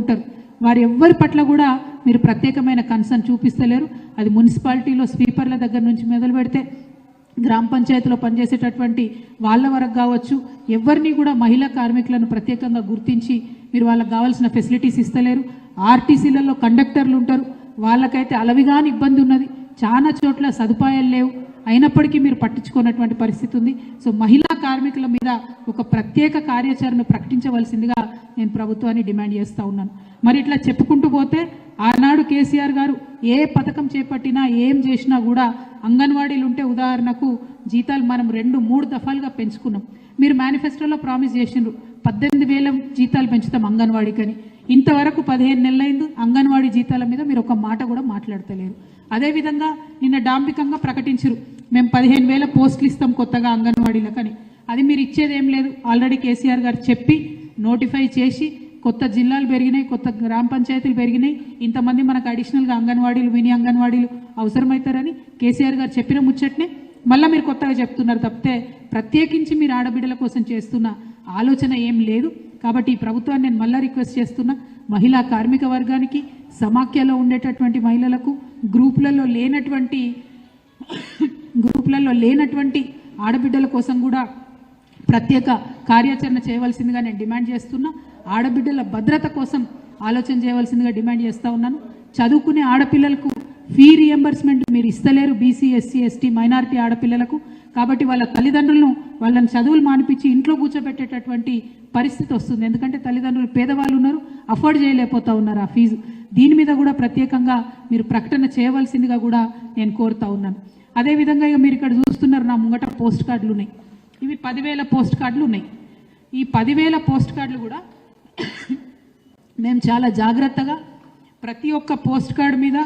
ఉంటారు. వారు ఎవ్వరి పట్ల కూడా మీరు ప్రత్యేకమైన కన్సర్న్ చూపిస్తలేరు. అది మున్సిపాలిటీలో స్వీపర్ల దగ్గర నుంచి మొదలు పెడితే గ్రామ పంచాయతీలో పనిచేసేటటువంటి వాళ్ళ వరకు కావచ్చు, ఎవరిని కూడా మహిళా కార్మికులను ప్రత్యేకంగా గుర్తించి మీరు వాళ్ళకి కావాల్సిన ఫెసిలిటీస్ ఇస్తలేరు. ఆర్టీసీలలో కండక్టర్లు ఉంటారు, వాళ్ళకైతే అలవిగాని ఇబ్బంది ఉన్నది, చాలా చోట్ల సదుపాయాలు లేవు, అయినప్పటికీ మీరు పట్టించుకున్నటువంటి పరిస్థితి ఉంది. సో మహిళా కార్మికుల మీద ఒక ప్రత్యేక కార్యాచరణ ప్రకటించవలసిందిగా నేను ప్రభుత్వాన్ని డిమాండ్ చేస్తూ ఉన్నాను. మరి ఇట్లా చెప్పుకుంటూ పోతే ఆనాడు కేసీఆర్ గారు ఏ పథకం చేపట్టినా ఏం చేసినా కూడా అంగన్వాడీలు ఉంటే ఉదాహరణకు జీతాలు మనం 2-3 దఫాలుగా పెంచుకున్నాం. మీరు మేనిఫెస్టోలో ప్రామిస్ చేసిండ్రు 18,000 జీతాలు పెంచుతాం అంగన్వాడీకని. ఇంతవరకు 15 నెలలైంది అంగన్వాడీ జీతాల మీద మీరు ఒక మాట కూడా మాట్లాడతలేరు. అదేవిధంగా నిన్న డాంబికంగా ప్రకటించారు మేము 15,000 పోస్టులు ఇస్తాం కొత్తగా అంగన్వాడీలకని. అది మీరు ఇచ్చేది ఏం లేదు. ఆల్రెడీ కేసీఆర్ గారు చెప్పి నోటిఫై చేసి కొత్త జిల్లాలు పెరిగినాయి, కొత్త గ్రామ పంచాయతీలు పెరిగినాయి, ఇంతమంది మనకు అడిషనల్గా అంగన్వాడీలు మినీ అంగన్వాడీలు అవసరమవుతారని కేసీఆర్ గారు చెప్పిన ముచ్చట్నే మళ్ళీ మీరు కొత్తగా చెప్తున్నారు తప్పితే ప్రత్యేకించి మీరు ఆడబిడ్డల కోసం చేస్తున్న ఆలోచన ఏం లేదు. కాబట్టి ఈ ప్రభుత్వాన్ని నేను మళ్ళీ రిక్వెస్ట్ చేస్తున్నా, మహిళా కార్మిక వర్గానికి, సమాఖ్యలో ఉండేటటువంటి మహిళలకు, గ్రూపులలో లేనటువంటి ఆడబిడ్డల కోసం కూడా ప్రత్యేక కార్యాచరణ చేయవలసిందిగా నేను డిమాండ్ చేస్తున్నా. ఆడబిడ్డల భద్రత కోసం ఆలోచన చేయవలసిందిగా డిమాండ్ చేస్తూ ఉన్నాను. చదువుకునే ఆడపిల్లలకు ఫీ రియంబర్స్మెంట్ మీరు ఇస్తలేరు బీసీ, ఎస్సీ, ఎస్టీ, మైనారిటీ ఆడపిల్లలకు. కాబట్టి వాళ్ళ తల్లిదండ్రులను వాళ్ళని చదువులు మానిపించి ఇంట్లో కూర్చోబెట్టేటటువంటి పరిస్థితి వస్తుంది. ఎందుకంటే తల్లిదండ్రులు పేదవాళ్ళు ఉన్నారు, అఫోర్డ్ చేయలేకపోతూ ఉన్నారు ఆ ఫీజు. దీని మీద కూడా ప్రత్యేకంగా మీరు ప్రకటన చేయవలసిందిగా కూడా నేను కోరుతా ఉన్నాను. అదేవిధంగా ఇక మీరు ఇక్కడ చూస్తున్నారు నా ముంగట పోస్ట్ కార్డులు ఉన్నాయి. ఇవి 10,000 పోస్ట్ కార్డులు ఉన్నాయి. ఈ 10,000 పోస్ట్ కార్డులు కూడా మేము చాలా జాగ్రత్తగా ప్రతి ఒక్క పోస్ట్ కార్డు మీద